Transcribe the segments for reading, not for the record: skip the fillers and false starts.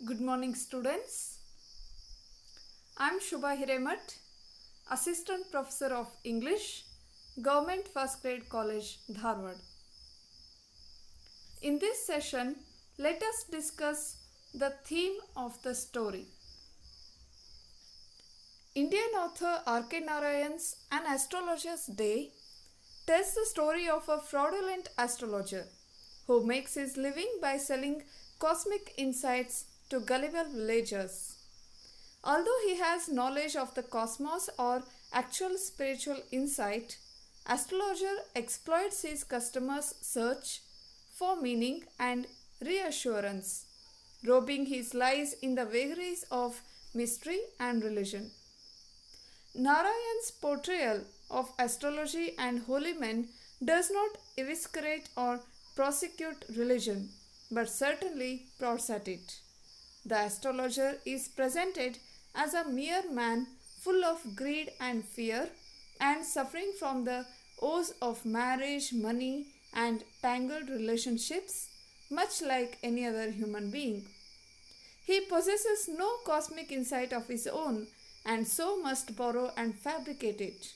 Good morning, students. I am Shubha Hiremat, Assistant Professor of English, Government First Grade College, Dharwad. In this session, let us discuss the theme of the story. Indian author R.K. Narayan's An Astrologer's Day tells the story of a fraudulent astrologer who makes his living by selling cosmic insights to gullible villagers. Although he has knowledge of the cosmos or actual spiritual insight, astrologer exploits his customers' search for meaning and reassurance, robing his lies in the vagaries of mystery and religion. Narayan's portrayal of astrology and holy men does not eviscerate or prosecute religion, but certainly prods at it. The astrologer is presented as a mere man full of greed and fear and suffering from the woes of marriage, money, and tangled relationships, much like any other human being. He possesses no cosmic insight of his own and so must borrow and fabricate it.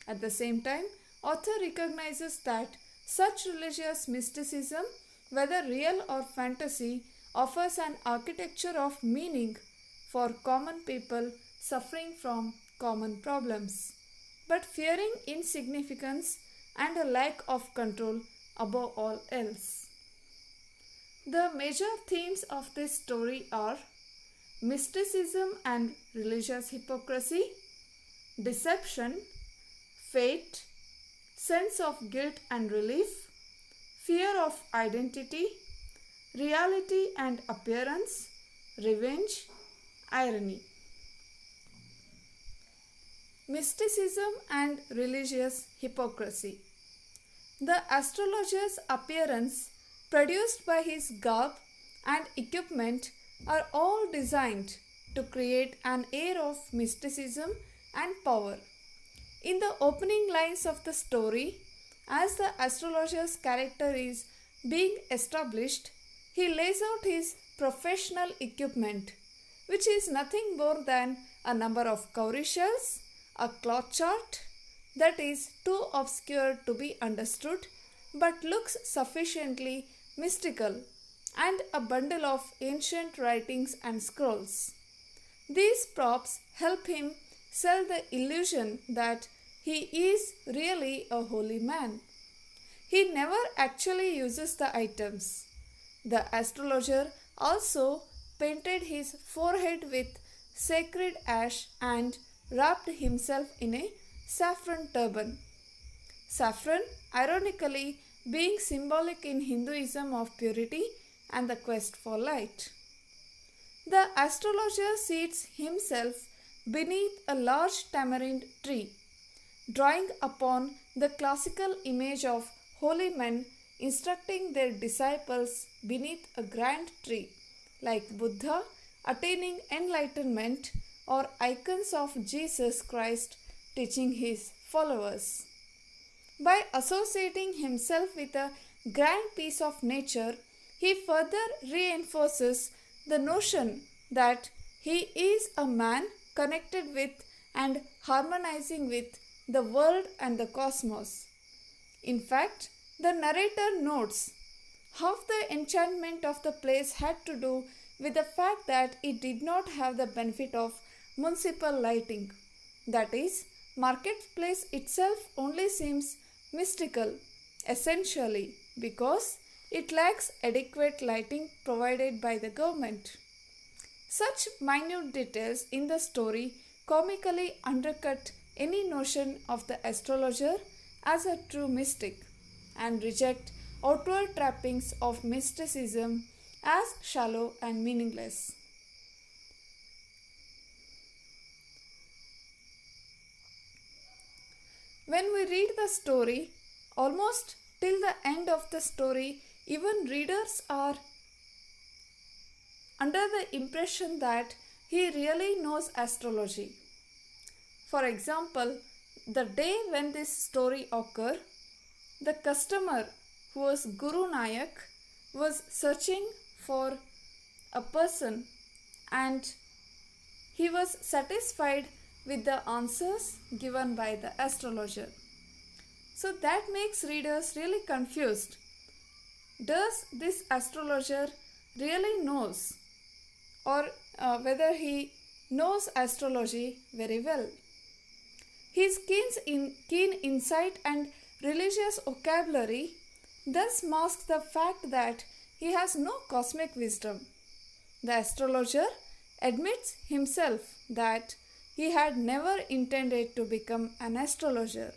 At the same time, author recognizes that such religious mysticism, whether real or fantasy, offers an architecture of meaning for common people suffering from common problems, but fearing insignificance and a lack of control above all else. The major themes of this story are mysticism and religious hypocrisy, deception, fate, sense of guilt and relief, fear of identity, reality and appearance, revenge, irony. Mysticism and religious hypocrisy. The astrologer's appearance, produced by his garb and equipment, are all designed to create an air of mysticism and power. In the opening lines of the story, as the astrologer's character is being established, he lays out his professional equipment, which is nothing more than a number of cowrie shells, a cloth chart that is too obscure to be understood but looks sufficiently mystical, and a bundle of ancient writings and scrolls. These props help him sell the illusion that he is really a holy man. He never actually uses the items. The astrologer also painted his forehead with sacred ash and wrapped himself in a saffron turban. Saffron, ironically, being symbolic in Hinduism of purity and the quest for light. The astrologer seats himself beneath a large tamarind tree, drawing upon the classical image of holy men instructing their disciples beneath a grand tree, like Buddha attaining enlightenment or icons of Jesus Christ teaching his followers. By associating himself with a grand piece of nature, he further reinforces the notion that he is a man connected with and harmonizing with the world and the cosmos. In fact, the narrator notes half the enchantment of the place had to do with the fact that it did not have the benefit of municipal lighting. That is, marketplace itself only seems mystical, essentially because it lacks adequate lighting provided by the government. Such minute details in the story comically undercut any notion of the astrologer as a true mystic and reject outward trappings of mysticism as shallow and meaningless. When we read the story, almost till the end of the story, even readers are under the impression that he really knows astrology. For example, the day when this story occurred, the customer, who was Guru Nayak, was searching for a person and he was satisfied with the answers given by the astrologer. So that makes readers really confused. Does this astrologer really knows, or whether he knows astrology very well? His keen insight and religious vocabulary thus masks the fact that he has no cosmic wisdom. The astrologer admits himself that he had never intended to become an astrologer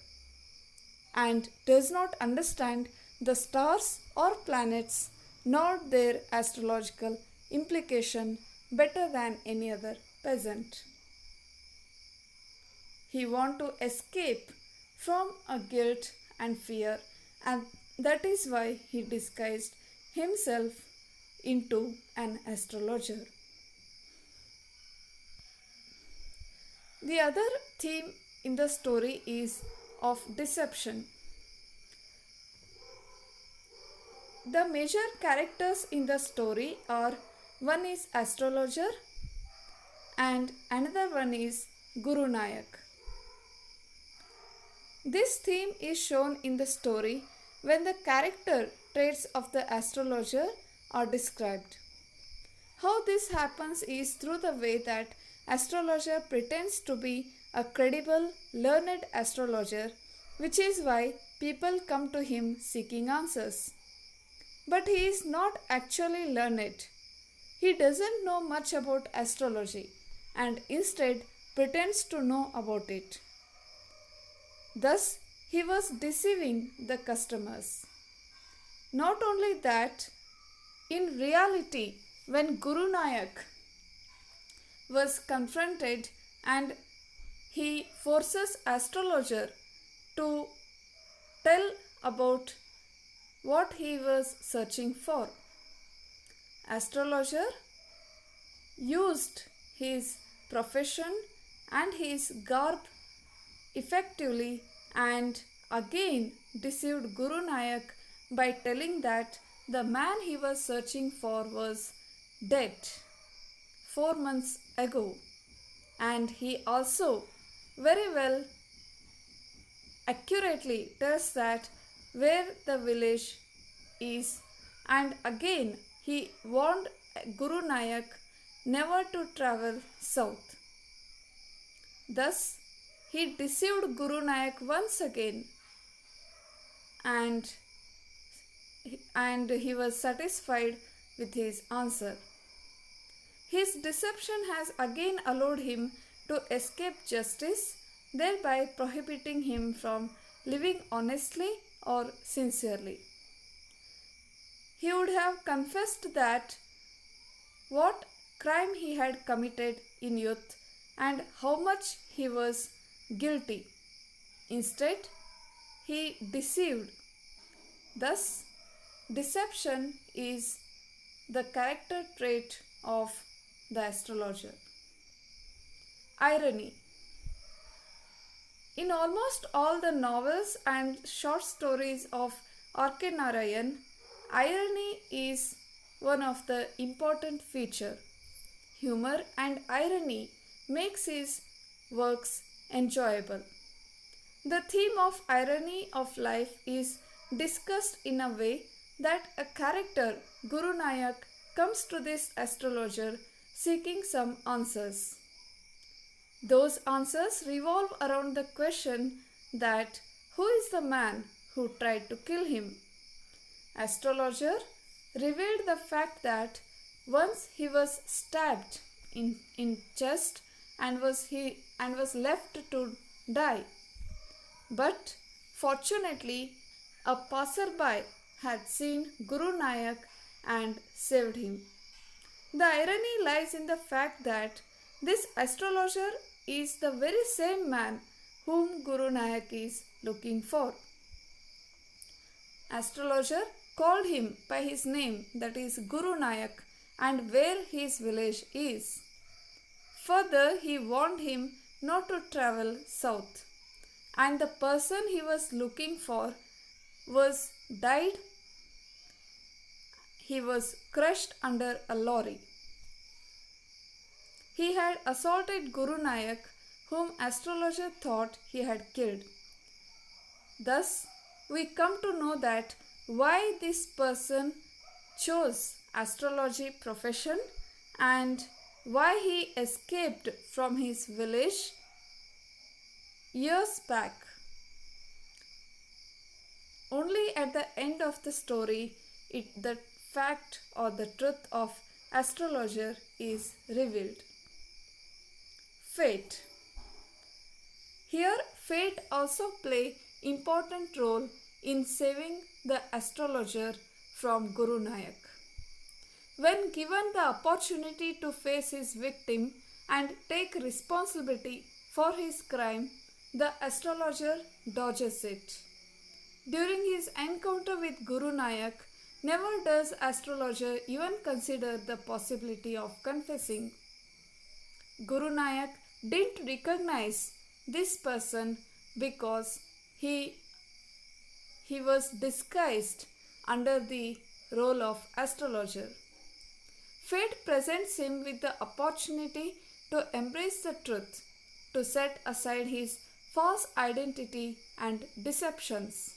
and does not understand the stars or planets nor their astrological implication better than any other peasant. He wants to escape from a guilt and fear, and that is why he disguised himself into an astrologer. The other theme in the story is of deception. The major characters in the story are, one is astrologer and another one is Guru Nayak. This theme is shown in the story when the character traits of the astrologer are described. How this happens is through the way that astrologer pretends to be a credible, learned astrologer, which is why people come to him seeking answers. But he is not actually learned. He doesn't know much about astrology and instead pretends to know about it. Thus, he was deceiving the customers. Not only that, in reality, when Guru Nayak was confronted and he forces astrologer to tell about what he was searching for, astrologer used his profession and his garb effectively and again deceived Guru Nayak by telling that the man he was searching for was dead 4 months ago, and he also very well accurately tells that where the village is, and again he warned Guru Nayak never to travel south. Thus, he deceived Guru Nayak once again and he was satisfied with his answer. His deception has again allowed him to escape justice, thereby prohibiting him from living honestly or sincerely. He would have confessed that what crime he had committed in youth and how much he was guilty. Instead, he deceived. Thus, deception is the character trait of the astrologer. Irony. In almost all the novels and short stories of R.K. Narayan, irony is one of the important features. Humor and irony makes his works enjoyable. The theme of irony of life is discussed in a way that a character, Guru Nayak, comes to this astrologer seeking some answers. Those answers revolve around the question that who is the man who tried to kill him? Astrologer revealed the fact that once he was stabbed in chest and was left to die. But fortunately, a passerby had seen Guru Nayak and saved him. The irony lies in the fact that this astrologer is the very same man whom Guru Nayak is looking for. Astrologer called him by his name, that is Guru Nayak, and where his village is. Further, he warned him not to travel south, and the person he was looking for was died. He was crushed under a lorry. he had assaulted Guru Nanak, whom Astrologer thought he had killed. Thus, we come to know that why this person chose astrology profession and why he escaped from his village years back. Only at the end of the story the fact or the truth of astrologer is revealed. Fate. Here fate also play important role in saving the astrologer from Guru Nanak. When given the opportunity to face his victim and take responsibility for his crime, the astrologer dodges it. During his encounter with Guru Nanak, never does astrologer even consider the possibility of confessing. Guru Nanak didn't recognize this person because he was disguised under the role of astrologer. Fate presents him with the opportunity to embrace the truth, to set aside his false identity and deceptions.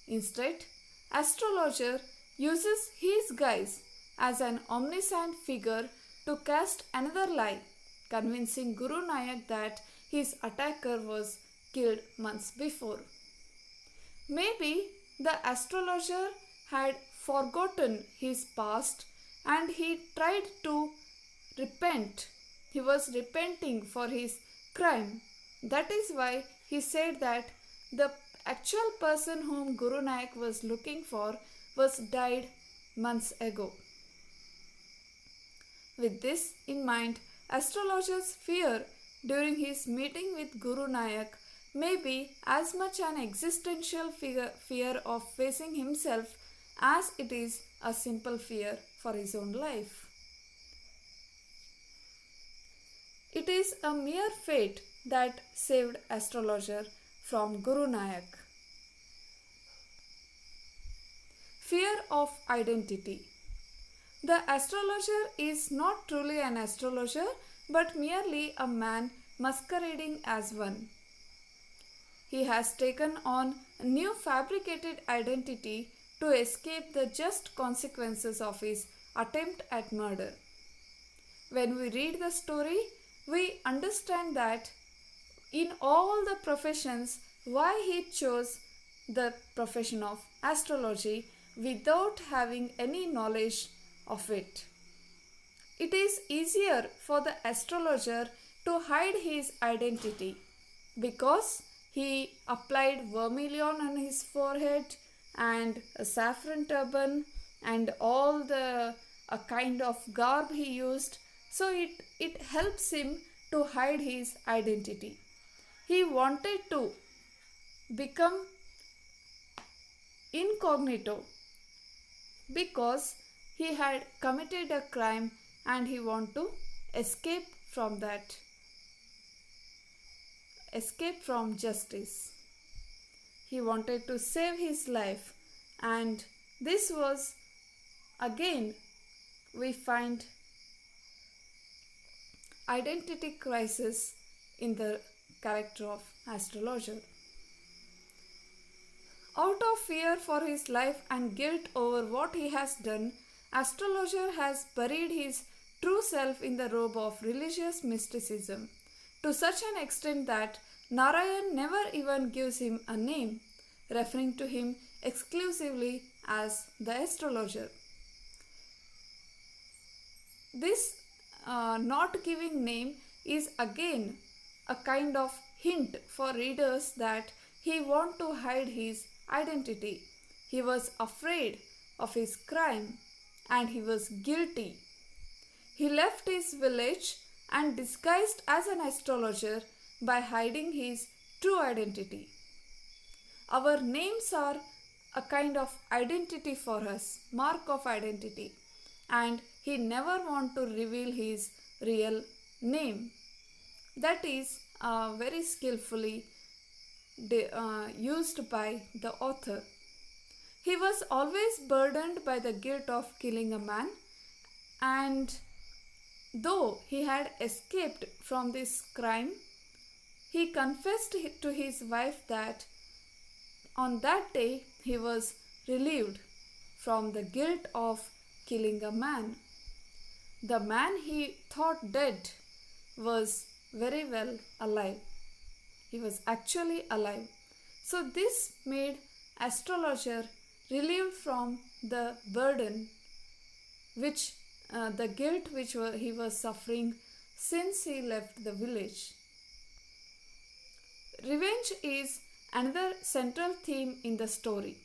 Instead, astrologer uses his guise as an omniscient figure to cast another lie, convincing Guru Nanak that his attacker was killed months before. Maybe the astrologer had forgotten his past and he tried to repent. He was repenting for his crime. That is why he said that the actual person whom Guru Nanak was looking for was died months ago. With this in mind, astrologer's fear during his meeting with Guru Nanak may be as much an existential fear of facing himself as it is a simple fear for his own life. It is a mere fate that saved astrologer from Guru Nanak. Fear of identity. The astrologer is not truly an astrologer but merely a man masquerading as one. He has taken on a new fabricated identity to escape the just consequences of his attempt at murder. When we read the story, we understand that in all the professions, why he chose the profession of astrology without having any knowledge of it. It is easier for the astrologer to hide his identity because he applied vermilion on his forehead and a saffron turban and all the kind of garb he used, so it helps him to hide his identity. He wanted to become incognito because he had committed a crime and he wanted to escape from that, escape from justice. He wanted to save his life, and this was again we find identity crisis in the character of astrologer. Out of fear for his life and guilt over what he has done, astrologer has buried his true self in the robe of religious mysticism, to such an extent that Narayan never even gives him a name, referring to him exclusively as the astrologer. This not giving name is again a kind of hint for readers that he wants to hide his identity. He was afraid of his crime and he was guilty. He left his village and disguised as an astrologer by hiding his true identity. Our names are a kind of identity for us, mark of identity, and he never want to reveal his real name. That is very skillfully used by the author. He was always burdened by the guilt of killing a man, and though he had escaped from this crime, he confessed to his wife that on that day he was relieved from the guilt of killing a man. The man he thought dead was very well alive. He was actually alive. So this made Astrologer relieved from the burden which the guilt which he was suffering since he left the village. Revenge is another central theme in the story.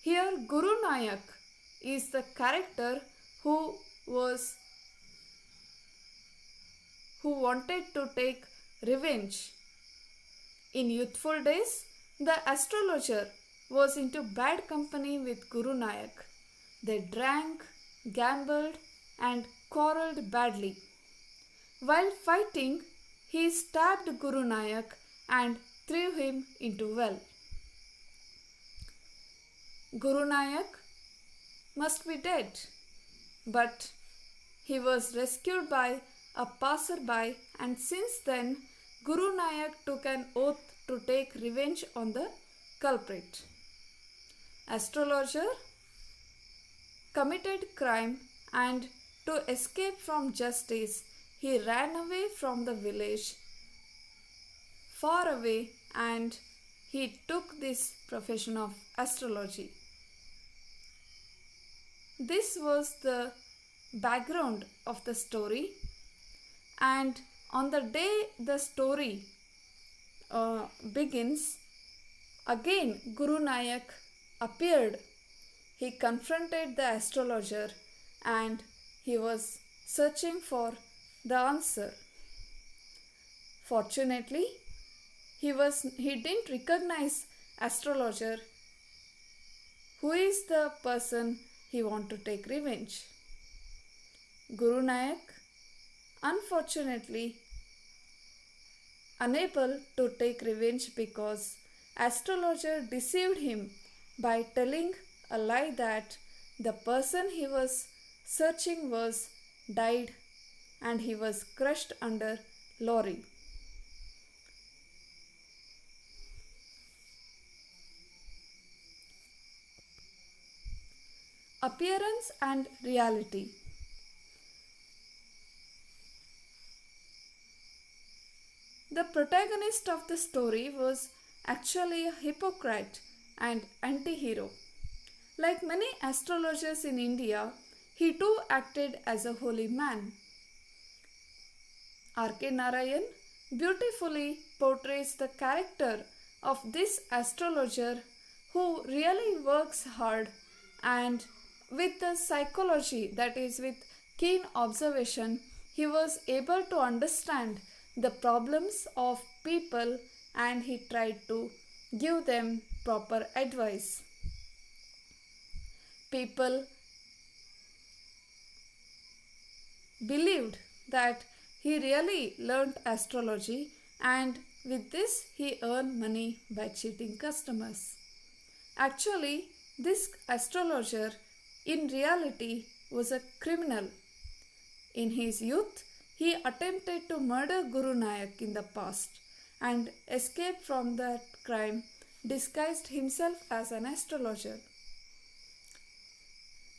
Here Guru Nayak is the character who wanted to take revenge. In youthful days, the astrologer was into bad company with Guru Nayak. They drank, gambled, and quarreled badly. While fighting, he stabbed Guru Nayak and threw him into well. Guru Nayak must be dead, but he was rescued by a passerby, and since then Guru Nayak took an oath to take revenge on the culprit. Astrologer committed crime, and to escape from justice he ran away from the village far away, and he took this profession of astrology. This was the background of the story, and on the day the story begins, again Guru Nayak appeared. He confronted the astrologer and he was searching for the answer. Fortunately, he didn't recognize astrologer, who is the person he want to take revenge. Guru Nayak, unfortunately, unable to take revenge because astrologer deceived him by telling a lie that the person he was searching was died and he was crushed under lorry. Appearance and reality. The protagonist of the story was actually a hypocrite and anti-hero. Like many astrologers in India, he too acted as a holy man. R.K. Narayan beautifully portrays the character of this astrologer who really works hard, and with the psychology, that is with keen observation, he was able to understand the problems of people and he tried to give them proper advice. People believed that he really learnt astrology, and with this he earned money by cheating customers. Actually, this astrologer in reality was a criminal. In his youth, he attempted to murder Guru Nayak in the past and escaped from that crime, disguised himself as an astrologer.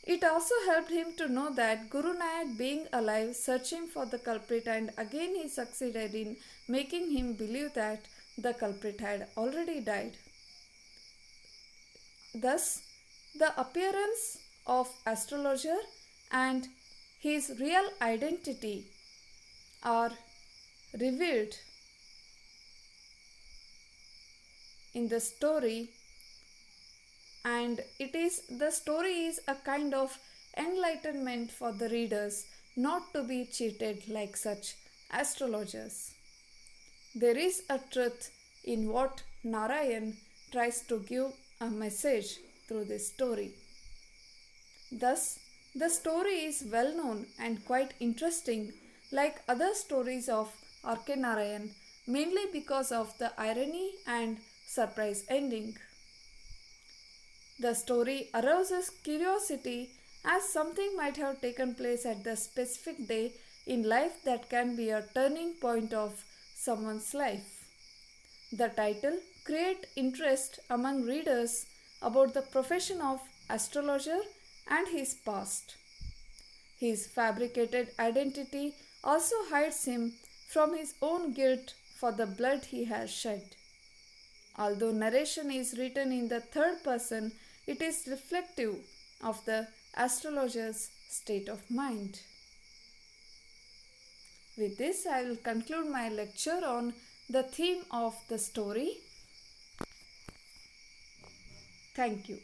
It also helped him to know that Guru Nayak being alive, searching for the culprit, and again he succeeded in making him believe that the culprit had already died. Thus, the appearance of astrologer and his real identity are revealed in the story, and the story is a kind of enlightenment for the readers not to be cheated like such astrologers. There is a truth in what Narayan tries to give a message through this story. Thus, the story is well known and quite interesting, like other stories of R.K. Narayan, mainly because of the irony and surprise ending. The story arouses curiosity as something might have taken place at the specific day in life that can be a turning point of someone's life. The title creates interest among readers about the profession of astrologer and his past. His fabricated identity also hides him from his own guilt for the blood he has shed. Although narration is written in the third person, it is reflective of the astrologer's state of mind. With this, I will conclude my lecture on the theme of the story. Thank you.